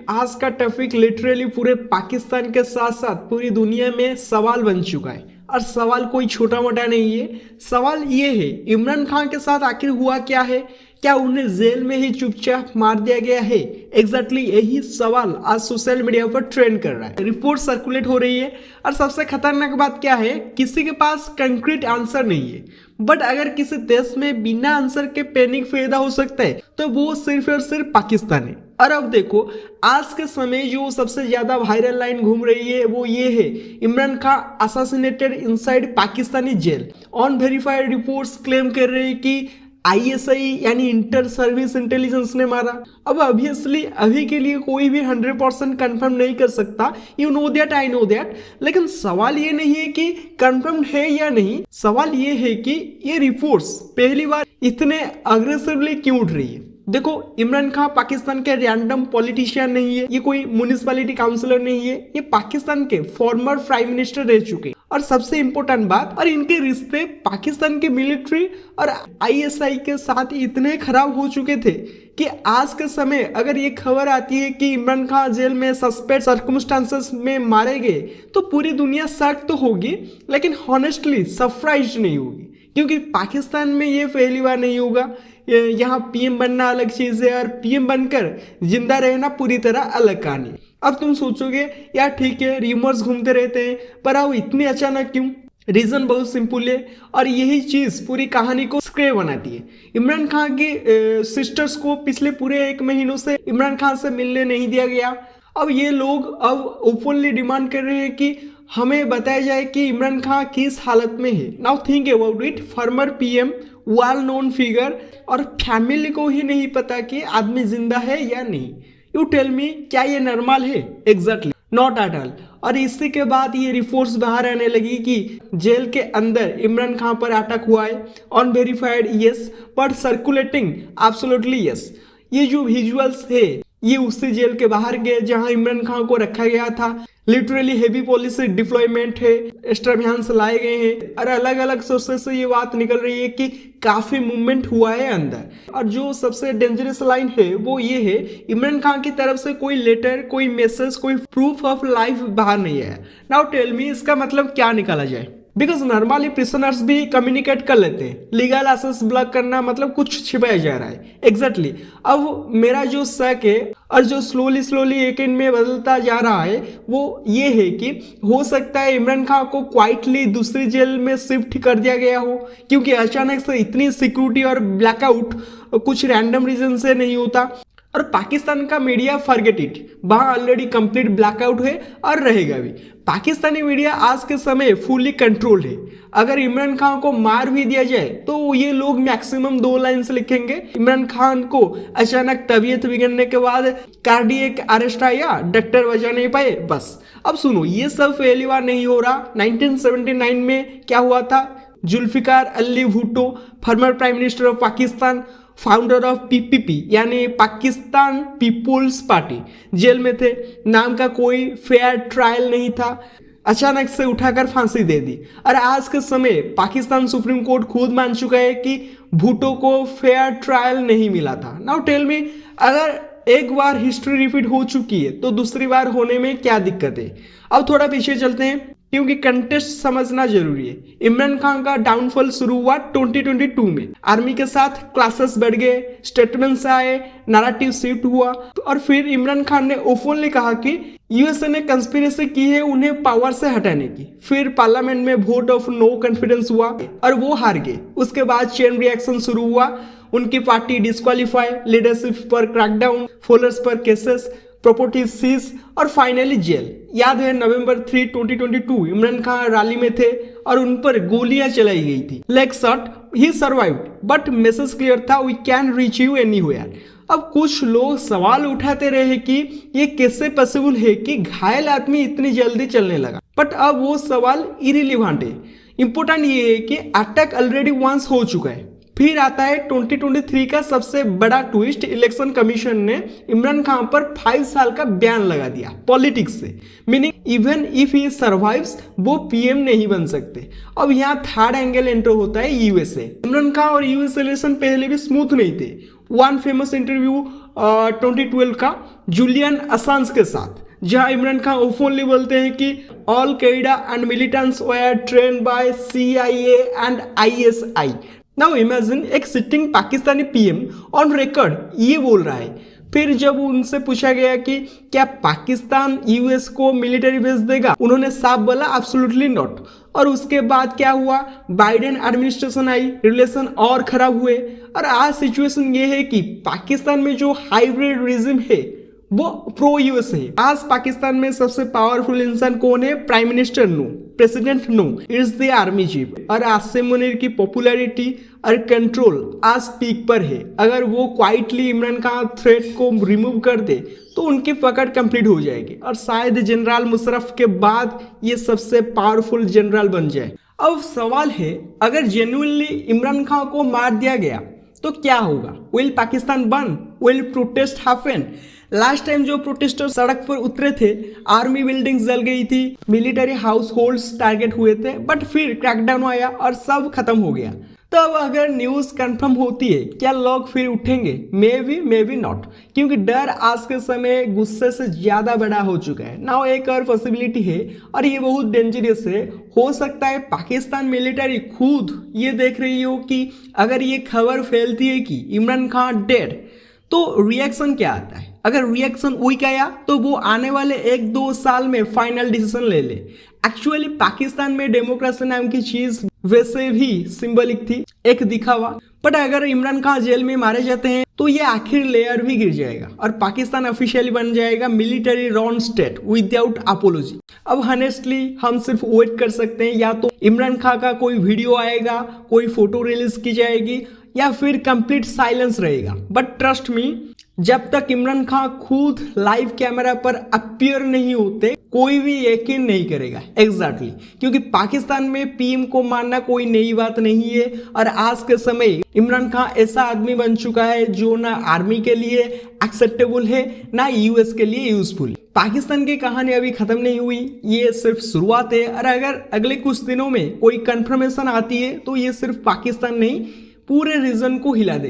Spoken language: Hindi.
आज का टॉपिक लिटरली पूरे पाकिस्तान के साथ साथ पूरी दुनिया में सवाल बन चुका है। और सवाल कोई छोटा मोटा नहीं है। सवाल ये है, इमरान खान के साथ आखिर हुआ क्या है? क्या उन्हें जेल में ही चुपचाप मार दिया गया है? एग्जैक्टली यही सवाल आज सोशल मीडिया पर ट्रेंड कर रहा है। रिपोर्ट सर्कुलेट हो रही है और सबसे खतरनाक बात क्या है, किसी के पास कंक्रीट आंसर नहीं है। बट अगर किसी देश में बिना आंसर के पैनिक पैदा हो सकता है तो वो सिर्फ और सिर्फ पाकिस्तान है। और अब देखो, आज के समय जो सबसे ज्यादा वायरल लाइन घूम रही है वो ये है, Imran Khan assassinated inside Pakistani jail. On verified reports claim कर रहे हैं कि ISI यानी इंटर सर्विस इंटेलिजेंस ने मारा। अब ऑब्वियसली अभी के लिए कोई भी 100% कंफर्म नहीं कर सकता, you know that, I know that. लेकिन सवाल ये नहीं है कि कंफर्म है या नहीं, सवाल ये है कि ये रिपोर्ट्स पहली बार इतने अग्रेसिवली क्यों उठ रही है। देखो, इमरान खान पाकिस्तान के रैंडम पॉलिटिशियन नहीं है, ये कोई म्युनिसिपैलिटी काउंसिलर नहीं है, ये पाकिस्तान के फॉर्मर प्राइम मिनिस्टर रह चुके हैं। और सबसे इंपॉर्टेंट बात, और इनके रिश्ते पाकिस्तान के मिलिट्री और ISI के साथ इतने खराब हो चुके थे कि आज के समय अगर ये खबर आती है कि इमरान खान जेल में सस्पेक्ट सर्कमस्टांसेस में मारे गए तो पूरी दुनिया शॉक तो होगी, लेकिन हॉनेस्टली सरप्राइज नहीं होगी, क्योंकि पाकिस्तान में ये पहली बार नहीं होगा। यहाँ PM बनना अलग चीज है और PM बनकर जिंदा रहना पूरी तरह अलग कहानी। अब तुम सोचोगे यार ठीक है, रिमोर्स घूमते रहते हैं, पर अब इतने अचानक क्यों? रीजन बहुत सिंपल है और यही चीज पूरी कहानी को स्क्रे बनाती है। इमरान खान की सिस्टर्स को पिछले पूरे 1 महीनों से इमरान खान से मिलने नहीं दिया गया। अब ये लोग अब ओपनली डिमांड कर रहे हैं कि हमें बताया जाए कि इमरान खान किस हालत में है। Now think about it, farmer PM, well known figure, और फैमिली को ही नहीं पता कि आदमी जिंदा है या नहीं। यू टेल मी, क्या ये नॉर्मल है? Exactly not at all. और इसी के बाद ये रिपोर्ट्स बाहर आने लगी कि जेल के अंदर इमरान खान पर अटैक हुआ है। Unverified yes, but circulating absolutely yes. ये जो विजुअल्स है ये उसी जेल के बाहर गए जहां इमरान खान को रखा गया था। लिटरली हेवी पुलिस डिप्लॉयमेंट है, एक्स्ट्रा अभियान लाए गए हैं और अलग अलग सोर्सेस से ये बात निकल रही है कि काफी मूवमेंट हुआ है अंदर। और जो सबसे डेंजरस लाइन है वो ये है, इमरान खान की तरफ से कोई लेटर, कोई मैसेज, कोई प्रूफ ऑफ लाइफ बाहर नहीं है। नाउ टेल मी, इसका मतलब क्या निकाला जाए? बिकॉज नॉर्मली प्रिजनर्स भी कम्युनिकेट कर लेते हैं, लीगल एक्सेस ब्लॉक करना मतलब कुछ छिपाया जा रहा है। एग्जैक्टली अब मेरा जो शक है और जो स्लोली एक में बदलता जा रहा है वो ये है कि हो सकता है इमरान खान को क्वाइटली दूसरी जेल में शिफ्ट कर दिया गया हो, क्योंकि अचानक से इतनी सिक्योरिटी और ब्लैकआउट कुछ रैंडम रीजन से नहीं होता। और पाकिस्तान का मीडिया फॉरगेट इट, वहां ऑलरेडी कंप्लीट ब्लैकआउट है और रहेगा भी। पाकिस्तानी मीडिया आज के समय फुली कंट्रोल है। अगर इमरान खान को मार भी दिया जाए तो ये लोग मैक्सिमम 2 लाइन्स लिखेंगे, इमरान खान को अचानक तबीयत बिगड़ने के बाद कार्डियक अरेस्ट आया, डॉक्टर बचा नहीं पाए, बस। अब सुनो, ये सब पहली बार नहीं हो रहा। 1979 में क्या हुआ था, Zulfikar Ali Bhutto, former prime minister of Pakistan, founder of PPP यानी पाकिस्तान पीपुल्स पार्टी, जेल में थे। नाम का कोई फेयर ट्रायल नहीं था, अचानक से उठाकर फांसी दे दी। और आज के समय पाकिस्तान सुप्रीम कोर्ट खुद मान चुका है कि भुट्टो को फेयर ट्रायल नहीं मिला था। नाउ टेल मी, अगर एक बार हिस्ट्री रिपीट हो चुकी है तो दूसरी बार होने में क्या दिक्कत है? अब थोड़ा पीछे चलते हैं, क्योंकि कंटेस्ट समझना जरूरी है। इमरान खान का डाउनफॉल शुरू हुआ 2022 में। आर्मी के साथ क्लासेस बढ़ गए, स्टेटमेंट्स आए, नैरेटिव शिफ्ट हुआ, और फिर इमरान खान ने ओपनली कहा कि USA ने कंस्पिरेसी की है उन्हें पावर से हटाने की। फिर पार्लियामेंट में वोट ऑफ नो कॉन्फिडेंस हुआ और वो हार गए। उसके बाद चेन रिएक्शन शुरू हुआ, उनकी पार्टी डिस्क्वालीफाई, लीडरशिप पर क्रैकडाउन, फॉलोअर्स पर केसेस, प्रॉपर्टी सीज और फाइनली जेल। याद है नवंबर 3, 2022 इमरान खान रैली में थे और उन पर गोलियां चलाई गई थी। Leg shot, he survived, but message clear था, we can reach you anywhere. अब कुछ लोग सवाल उठाते रहे कि ये कैसे पॉसिबल है कि घायल आदमी इतनी जल्दी चलने लगा, बट अब वो सवाल इरिलीवेंट है। इंपॉर्टेंट ये है कि अटैक ऑलरेडी वंस हो चुका है। फिर आता है 2023 का सबसे बड़ा ट्विस्ट, इलेक्शन कमीशन ने इमरान खान पर 5 साल का बैन लगा दिया पॉलिटिक्स से, meaning even if he survives वो PM नहीं बन सकते। अब यहाँ थर्ड एंगल एंटर होता है USA। इमरान खान और US रिलेशन पहले भी स्मूथ नहीं थे, वन फेमस इंटरव्यू 2012 का जूलियन असांज के साथ, जहां इमरान खान ओपनली बोलते हैं कि Al Qaeda and militants were trained by CIA and ISI। Now imagine एक sitting Pakistani PM on record ये बोल रहा है। फिर जब उनसे पूछा गया कि क्या पाकिस्तान यूएस को मिलिट्री बेस देगा, उन्होंने साफ बोला एब्सोल्युटली नॉट। और उसके बाद क्या हुआ, बाइडेन एडमिनिस्ट्रेशन आई, रिलेशन और खराब हुए। और आज सिचुएशन ये है कि पाकिस्तान में जो हाइब्रिड रिजिम है वो प्रो यूएस है। आज पाकिस्तान में सबसे पावरफुल इंसान कौन है? Prime minister no, president no, it's the army chief. और आसिम मुनीर की पॉपुलैरिटी और कंट्रोल आज पीक पर है। अगर वो क्वाइटली इमरान खान थ्रेट को रिमूव कर दे तो उनकी पकड़ कंप्लीट हो जाएगी और शायद जनरल मुशर्रफ के बाद ये सबसे पावरफुल जनरल बन जाए। अब सवाल है, अगर जेन्युइनली इमरान खान को मार दिया गया तो क्या होगा? Will Pakistan burn? Will protest happen? Last time जो प्रोटेस्टर सड़क पर उतरे थे, आर्मी बिल्डिंग्स जल गई थी, मिलिट्री हाउस होल्ड्स टारगेट हुए थे, बट फिर क्रैकडाउन आया और सब खत्म हो गया। तब अगर न्यूज कंफर्म होती है, क्या लोग फिर उठेंगे? मे बी नॉट, क्योंकि डर आज के समय गुस्से से ज्यादा बड़ा हो चुका है। नाउ एक और पॉसिबिलिटी है और ये बहुत डेंजरस है। हो सकता है पाकिस्तान मिलिट्री खुद ये देख रही हो कि अगर ये खबर फैलती है कि इमरान खान डेड, तो रिएक्शन क्या आता है? अगर रिएक्शन वीक आया तो वो आने वाले 1-2 साल में फाइनल डिसीजन ले ले। एक्चुअली पाकिस्तान में डेमोक्रेसी नाम की चीज वैसे भी सिंबलिक थी, एक दिखावा। बट अगर इमरान खान जेल में मारे जाते हैं तो ये आखिर लेयर भी गिर जाएगा और पाकिस्तान ऑफिशियली बन जाएगा military Ron state without apology. अब हॉनेस्टली हम सिर्फ वेट कर सकते हैं, या तो इमरान खान का कोई वीडियो आएगा, कोई फोटो रिलीज की जाएगी, या फिर कंप्लीट साइलेंस रहेगा। बट ट्रस्ट मी, जब तक इमरान खान खुद लाइव कैमरा पर अपीयर नहीं होते कोई भी यकीन नहीं करेगा। एग्जैक्टली, क्योंकि पाकिस्तान में पीएम को मारना कोई नई बात नहीं है। और आज के समय इमरान खान ऐसा आदमी बन चुका है जो ना आर्मी के लिए एक्सेप्टेबल है ना यूएस के लिए यूजफुल। पाकिस्तान की कहानी अभी खत्म नहीं हुई, ये सिर्फ शुरुआत है। और अगर अगले कुछ दिनों में कोई कंफर्मेशन आती है तो ये सिर्फ पाकिस्तान नहीं पूरे रीजन को हिला दे।